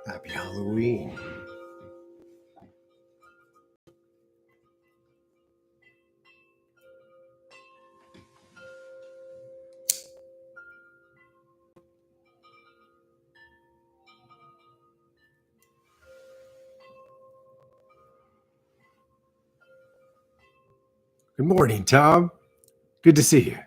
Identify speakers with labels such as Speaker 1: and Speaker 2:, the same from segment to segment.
Speaker 1: Happy Halloween. Good morning, Tom. Good to see you.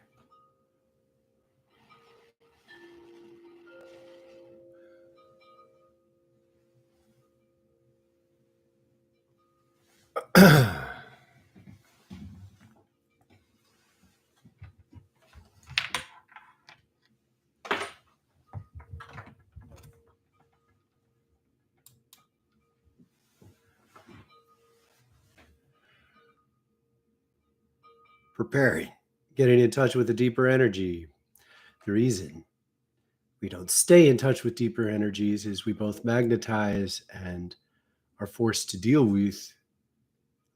Speaker 1: Preparing, getting in touch with a deeper energy. The reason we don't stay in touch with deeper energies is we both magnetize and are forced to deal with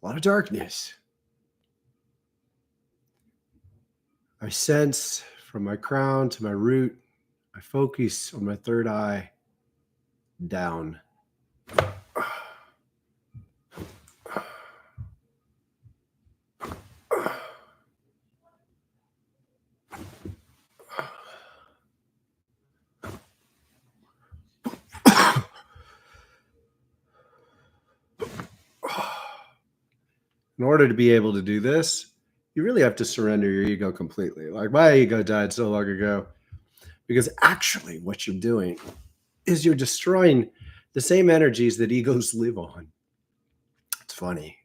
Speaker 1: a lot of darkness. I sense from my crown to my root, I focus on my third eye down. In order to be able to do this, you really have to surrender your ego completely. Like my ego died so long ago because actually what you're doing is you're destroying the same energies that egos live on. It's funny.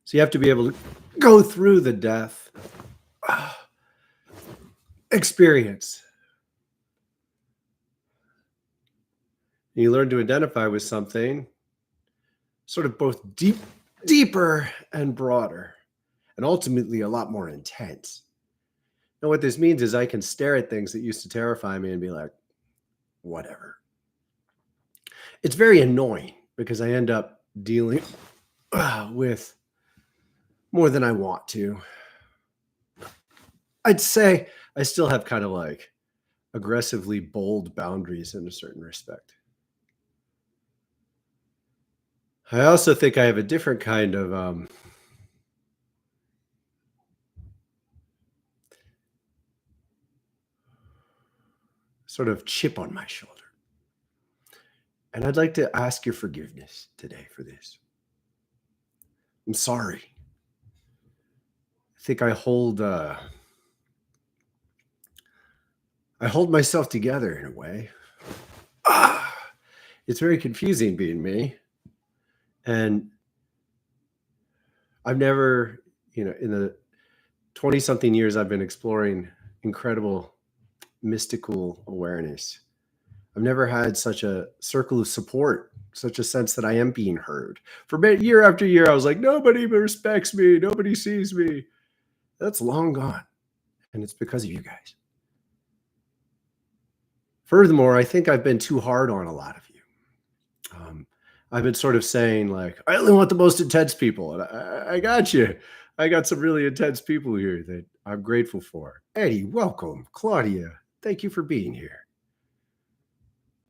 Speaker 1: So you have to be able to go through the death experience. You learn to identify with something sort of both deeper and broader, and ultimately a lot more intense. And what this means is I can stare at things that used to terrify me and be like, whatever. It's very annoying because I end up dealing with more than I want to. I'd say I still have kind of like aggressively bold boundaries in a certain respect. I also think I have a different kind of sort of chip on my shoulder. And I'd like to ask your forgiveness today for this. I'm sorry. I think I hold myself together in a way. It's very confusing being me. And I've never, in the 20-something years I've been exploring incredible mystical awareness, I've never had such a circle of support, such a sense that I am being heard. For year after year, I was like, nobody respects me. Nobody sees me. That's long gone. And it's because of you guys. Furthermore, I think I've been too hard on a lot of you. I've been sort of saying like, I only want the most intense people. And I got you. I got some really intense people here that I'm grateful for. Eddie, welcome. Claudia, thank you for being here.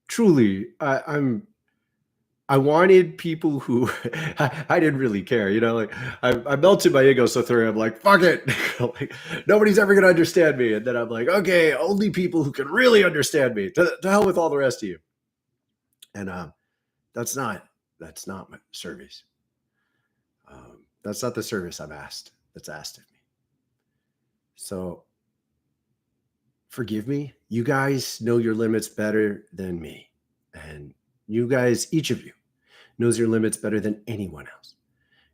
Speaker 1: Truly, I wanted people who I didn't really care, like I melted my ego so thoroughly. I'm like, fuck it. Like, nobody's ever going to understand me. And then I'm like, okay, only people who can really understand me. To hell with all the rest of you. And that's not my service. That's not the service that's asked of me. So forgive me. You guys know your limits better than me. And you guys, each of you, knows your limits better than anyone else.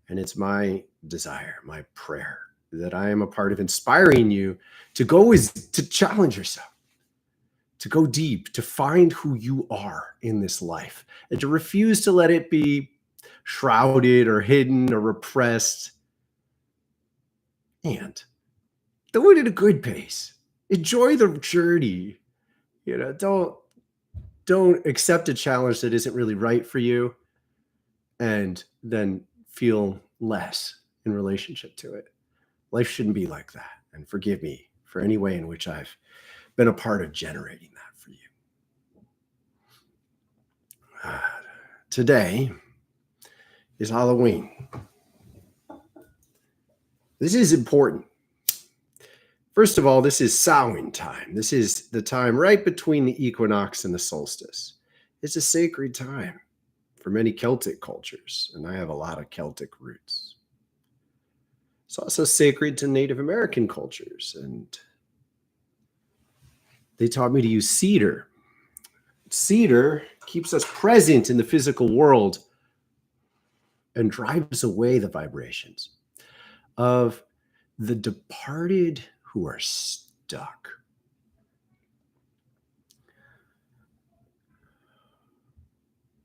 Speaker 1: And it's my desire, my prayer, that I am a part of inspiring you to challenge yourself, to go deep, to find who you are in this life, and to refuse to let it be shrouded or hidden or repressed. And do it at a good pace. Enjoy the journey. Don't accept a challenge that isn't really right for you and then feel less. in relationship to it. Life shouldn't be like that. And forgive me for any way in which I've been a part of generating that for you. Today is Halloween. This is important. First of all, this is Samhain time. This is the time right between the equinox and the solstice. It's a sacred time for many Celtic cultures, and I have a lot of Celtic roots. It's also sacred to Native American cultures, and they taught me to use cedar. Cedar keeps us present in the physical world and drives away the vibrations of the departed who are stuck.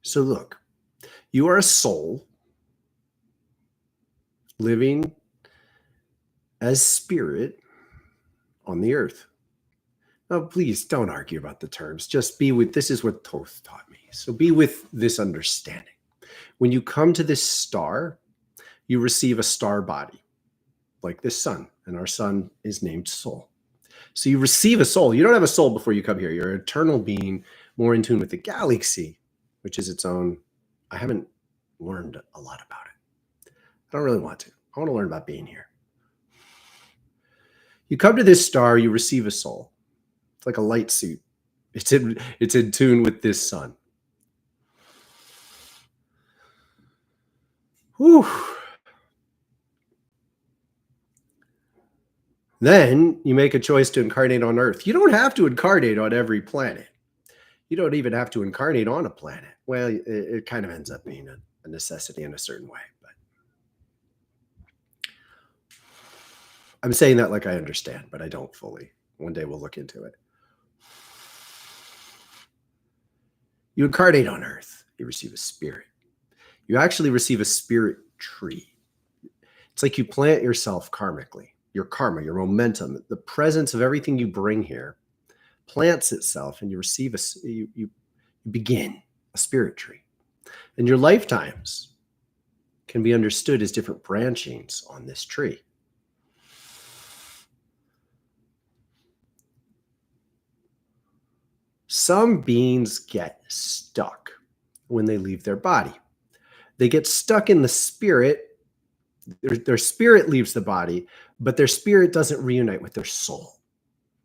Speaker 1: So look, you are a soul living as spirit on the earth. Now, please don't argue about the terms. Just be with, this is what Thoth taught me. So be with this understanding. When you come to this star, you receive a star body, like this sun, and our sun is named soul. So you receive a soul. You don't have a soul before you come here. You're an eternal being, more in tune with the galaxy, which is its own. I haven't learned a lot about it. I don't really want to. I want to learn about being here. You come to this star, you receive a soul. It's like a light suit. It's in tune with this sun. Whew. Then you make a choice to incarnate on Earth. You don't have to incarnate on every planet. You don't even have to incarnate on a planet. Well, it kind of ends up being a necessity in a certain way. But I'm saying that like I understand, but I don't fully. One day we'll look into it. You incarnate on Earth. You receive a spirit. You actually receive a spirit tree. It's like you plant yourself karmically. Your karma, your momentum, the presence of everything you bring here plants itself, and you receive you begin a spirit tree. And your lifetimes can be understood as different branchings on this tree. Some beings get stuck when they leave their body. They get stuck in the spirit. Their spirit leaves the body, but their spirit doesn't reunite with their soul.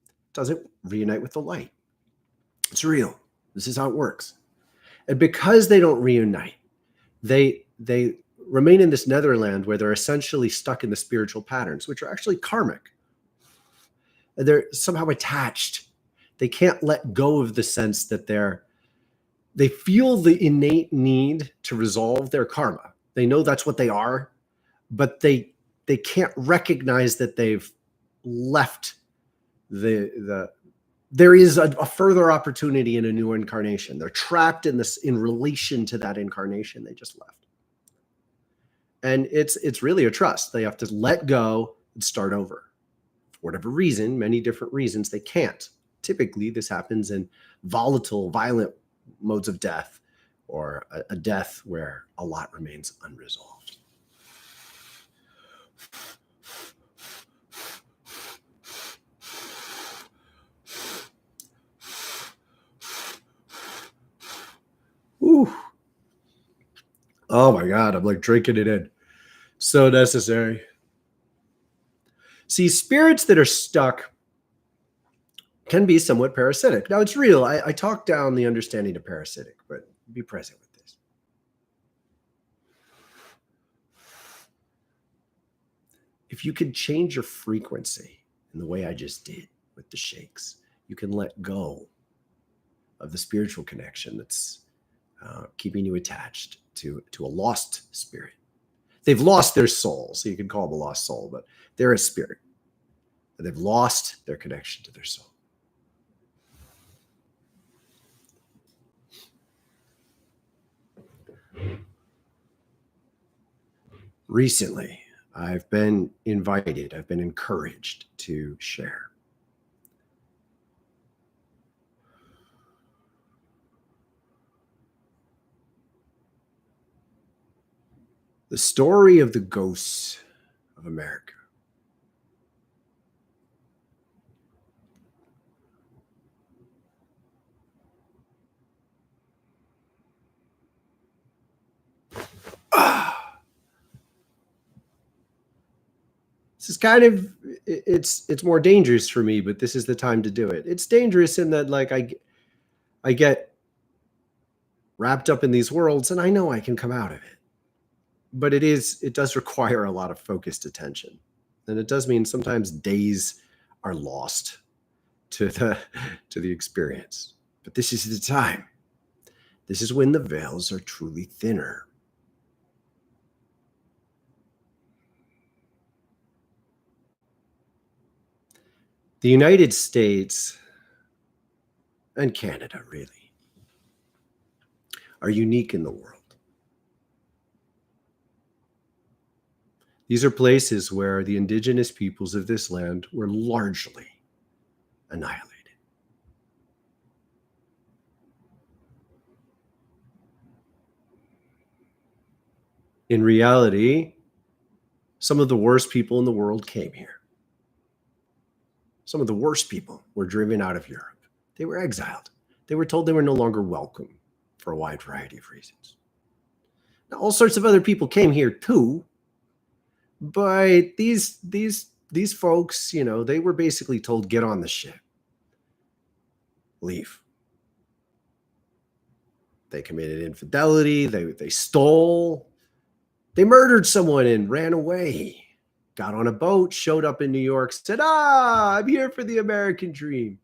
Speaker 1: It doesn't reunite with the light. It's real. This is how it works. And because they don't reunite, they remain in this netherland where they're essentially stuck in the spiritual patterns, which are actually karmic. They're somehow attached. They can't let go of the sense that they feel the innate need to resolve their karma. They know that's what they are, but they can't recognize that they've left there is a further opportunity in a new incarnation. They're trapped in this in relation to that incarnation they just left. And it's really a trust. They have to let go and start over. For whatever reason, many different reasons, they can't. Typically, this happens in volatile, violent modes of death, or a death where a lot remains unresolved. Ooh. Oh my God, I'm like drinking it in. So necessary. See, spirits that are stuck can be somewhat parasitic. Now, it's real. I talk down the understanding of parasitic, but be present with this. If you can change your frequency in the way I just did with the shakes, you can let go of the spiritual connection that's keeping you attached to a lost spirit. They've lost their soul, so you can call them a lost soul, but they're a spirit. They've lost their connection to their soul. Recently, I've been invited, I've been encouraged to share. The story of the ghosts of America. This is kind of it's more dangerous for me, but this is the time to do it. It's dangerous in that like I get wrapped up in these worlds and I know I can come out of it. But it does require a lot of focused attention. And it does mean sometimes days are lost to the experience. But this is the time. This is when the veils are truly thinner. The United States and Canada, really, are unique in the world. These are places where the indigenous peoples of this land were largely annihilated. In reality, some of the worst people in the world came here. Some of the worst people were driven out of Europe. They were exiled. They were told they were no longer welcome for a wide variety of reasons. Now, all sorts of other people came here too, but these folks, you know, they were basically told, get on the ship, leave. They committed infidelity. They stole. They murdered someone and ran away. Got on a boat, showed up in New York, said, I'm here for the American dream.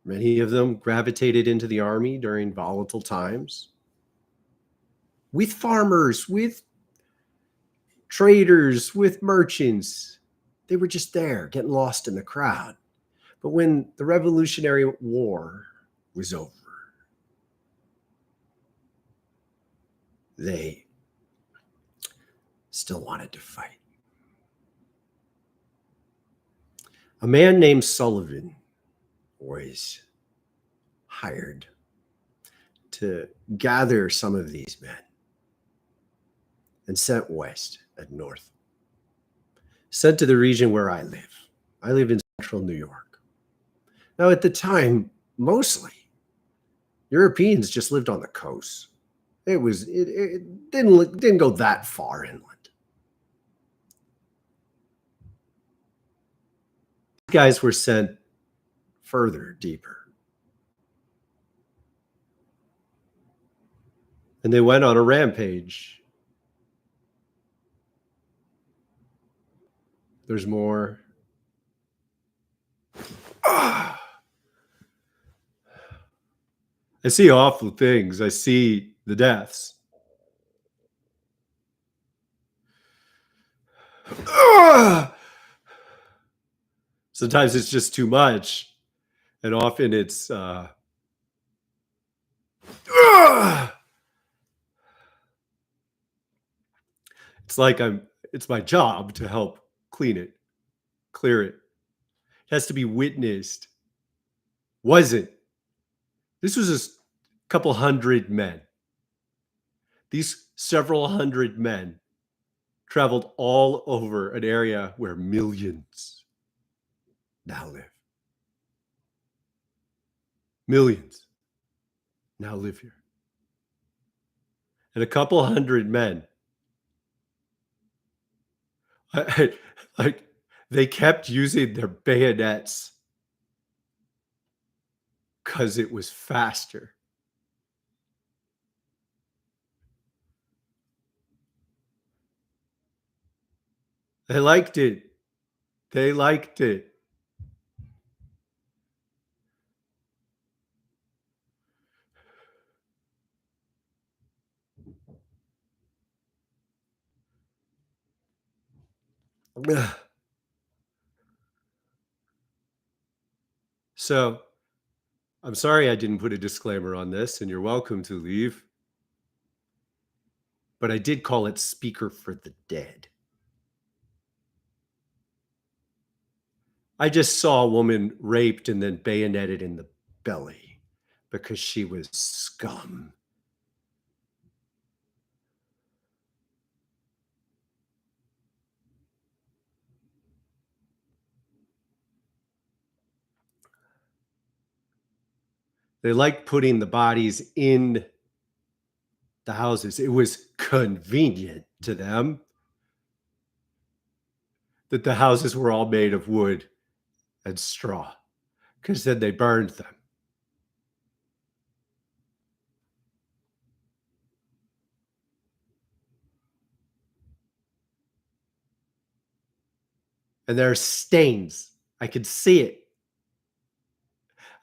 Speaker 1: Many of them gravitated into the army during volatile times. With farmers, with traders, with merchants. They were just there, getting lost in the crowd. But when the Revolutionary War was over, they still wanted to fight. A man named Sullivan was hired to gather some of these men and sent west and north. Sent to the region where I live. I live in central New York. Now, at the time, mostly Europeans just lived on the coast. It didn't go that far inland. These guys were sent further, deeper. And they went on a rampage. There's more. I see awful things. I see the deaths. Sometimes it's just too much. And often it's it's like it's my job to help clean it, clear it. It has to be witnessed. Wasn't. This was a couple hundred men. These several hundred men traveled all over an area where millions now live. Millions now live here. And a couple hundred men, like they kept using their bayonets because it was faster. They liked it. They liked it. So I'm sorry I didn't put a disclaimer on this, and you're welcome to leave. But I did call it Speaker for the Dead. I just saw a woman raped and then bayoneted in the belly because she was scum. They liked putting the bodies in the houses. It was convenient to them that the houses were all made of wood and straw, because then they burned them. And there are stains. I could see it.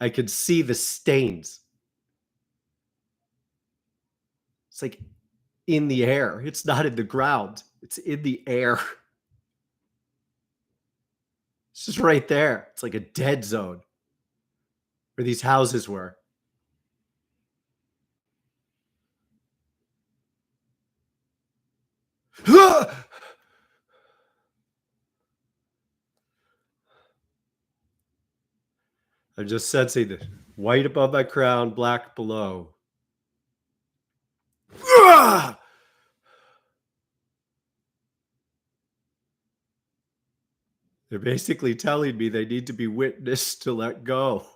Speaker 1: I could see the stains. It's like in the air. It's not in the ground. It's in the air. It's just right there. It's like a dead zone where these houses were. I'm just sensing the white above my crown, black below. They're basically telling me they need to be witnessed to let go.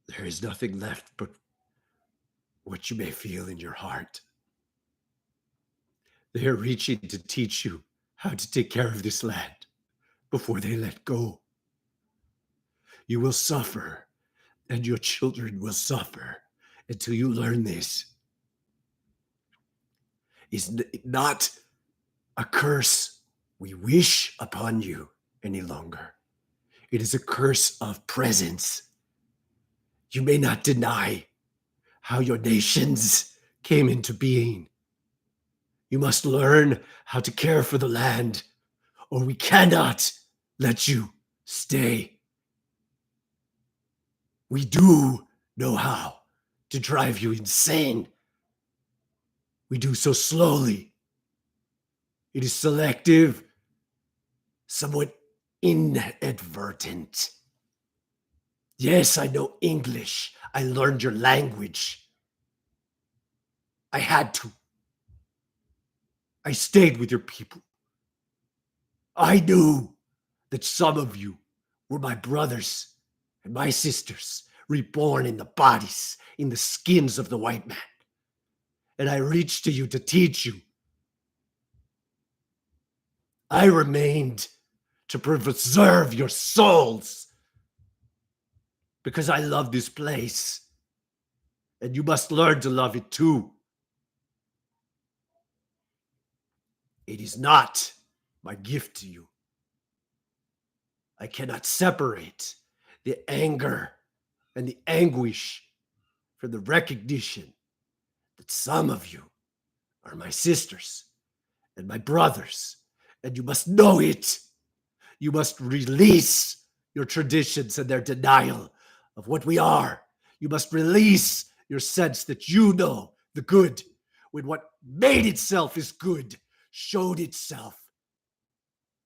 Speaker 1: There is nothing left but what you may feel in your heart. They are reaching to teach you how to take care of this land before they let go. You will suffer, and your children will suffer until you learn this. Is not a curse we wish upon you any longer. It is a curse of presence. You may not deny how your nations came into being. You must learn how to care for the land, or we cannot let you stay. We do know how to drive you insane. We do so slowly. It is selective, somewhat inadvertent. Yes, I know English. I learned your language. I had to. I stayed with your people. I knew that some of you were my brothers and my sisters, reborn in the bodies, in the skins of the white man. And I reached to you to teach you. I remained to preserve your souls because I love this place. And you must learn to love it too. It is not my gift to you. I cannot separate the anger and the anguish from the recognition that some of you are my sisters and my brothers, and you must know it. You must release your traditions and their denial of what we are. You must release your sense that you know the good when what made itself is good showed itself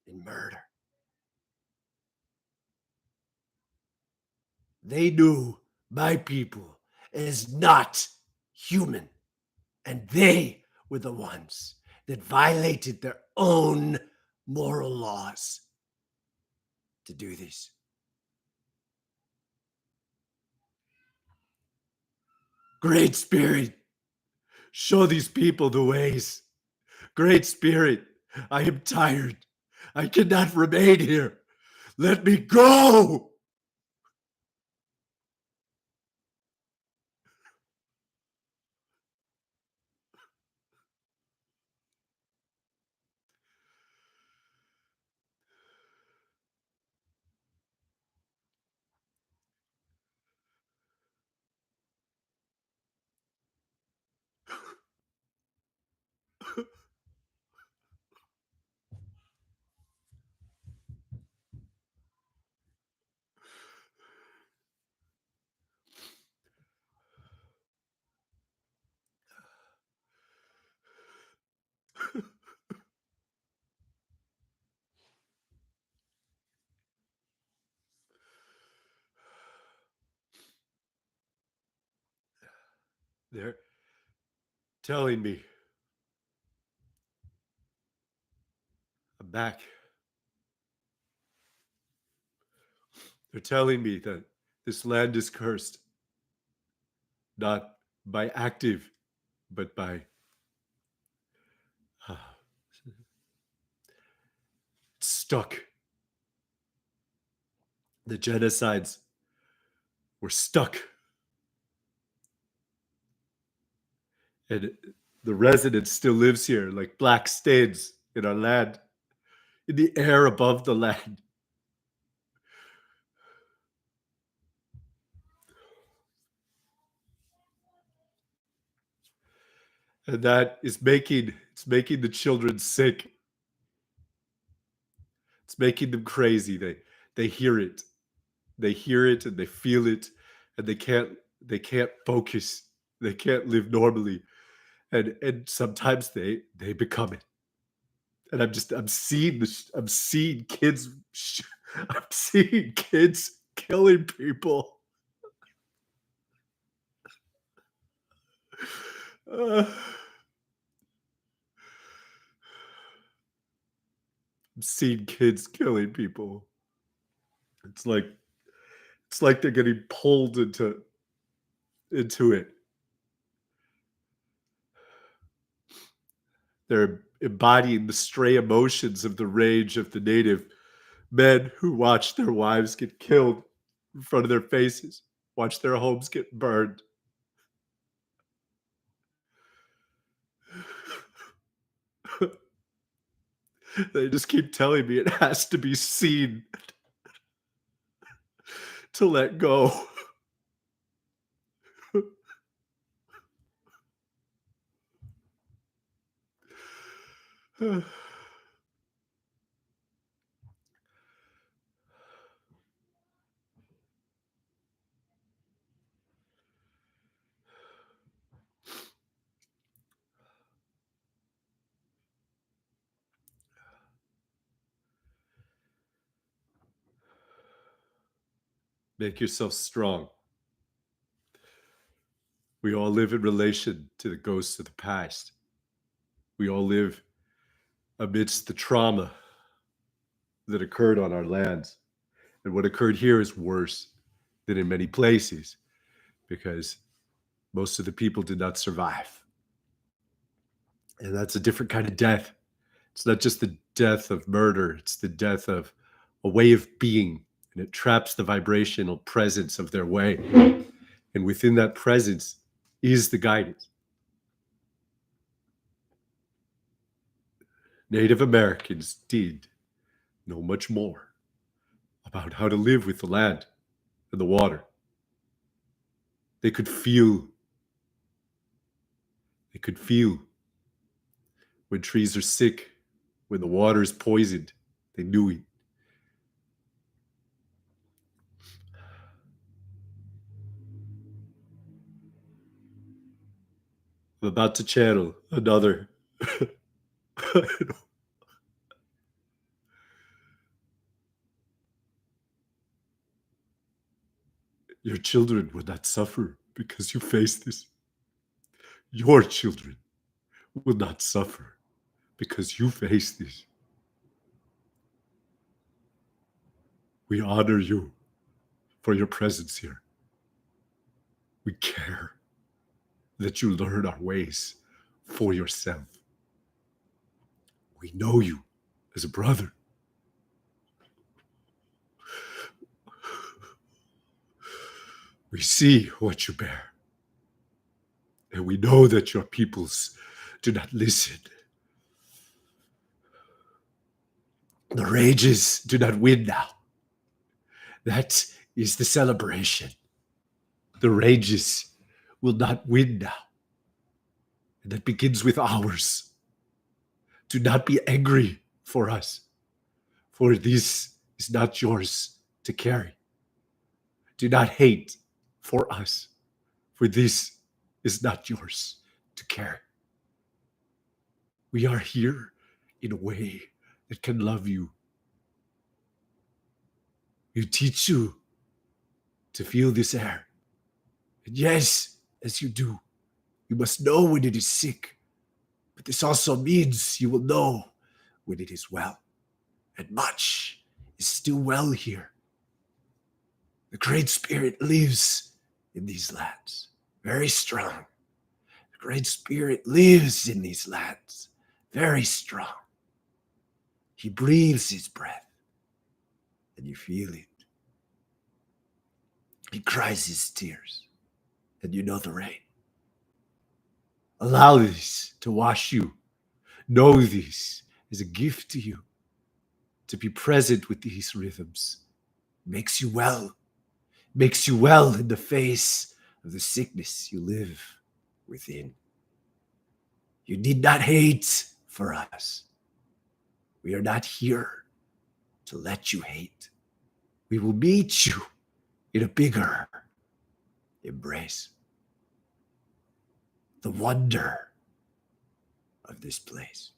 Speaker 1: in murder. They knew my people as not human, and they were the ones that violated their own moral laws to do this. Great Spirit, show these people the ways. Great Spirit, I am tired. I cannot remain here. Let me go. They're telling me I'm back. They're telling me that this land is cursed, not by active, but by stuck. The genocides were stuck. And the resident still lives here like black stains in our land, in the air above the land. And that is making the children sick. It's making them crazy. They hear it. They hear it and they feel it, and they can't focus. They can't live normally. And sometimes they become it. And I'm seeing I'm seeing kids I'm seeing kids killing people. I'm seeing kids killing people. It's like they're getting pulled into it. They're embodying the stray emotions of the rage of the native men who watch their wives get killed in front of their faces, watch their homes get burned. They just keep telling me it has to be seen to let go. Make yourself strong. We all live in relation to the ghosts of the past. We all live amidst the trauma that occurred on our lands. And what occurred here is worse than in many places because most of the people did not survive. And that's a different kind of death. It's not just the death of murder, it's the death of a way of being. And it traps the vibrational presence of their way. And within that presence is the guidance. Native Americans did know much more about how to live with the land and the water. They could feel when trees are sick, when the water is poisoned. They knew it. I'm about to channel another. Your children will not suffer because you face this. Your children will not suffer because you face this. We honor you for your presence here. We care that you learn our ways for yourself. We know you as a brother. We see what you bear. And we know that your peoples do not listen. The rages do not win now. That is the celebration. The rages will not win now. And that begins with ours. Do not be angry for us, for this is not yours to carry. Do not hate for us, for this is not yours to carry. We are here in a way that can love you. We teach you to feel this air. And yes, as you do, You must know when it is sick, but this also means you will know when it is well. And much is still well here. The Great Spirit lives in these lands, very strong. The Great Spirit lives in these lands, very strong. He breathes his breath, and you feel it. He cries his tears, and you know the rain. Allow this to wash you. Know this is a gift to you. To be present with these rhythms makes you well. Makes you well in the face of the sickness you live within. You need not hate for us. We are not here to let you hate. We will meet you in a bigger embrace. The wonder of this place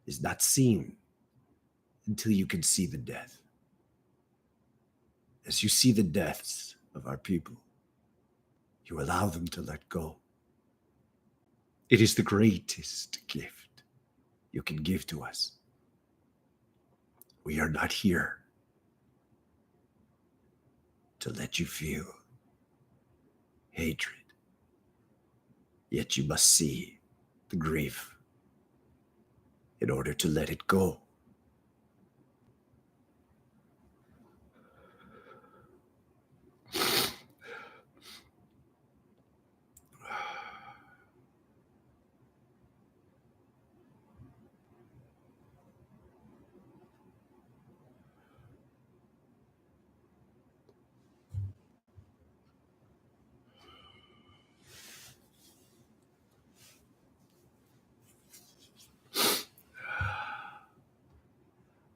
Speaker 1: is not seen until you can see the death. As you see the deaths of our people, you allow them to let go. It is the greatest gift you can give to us. We are not here to let you feel hatred, yet you must see the grief in order to let it go.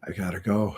Speaker 1: I gotta go.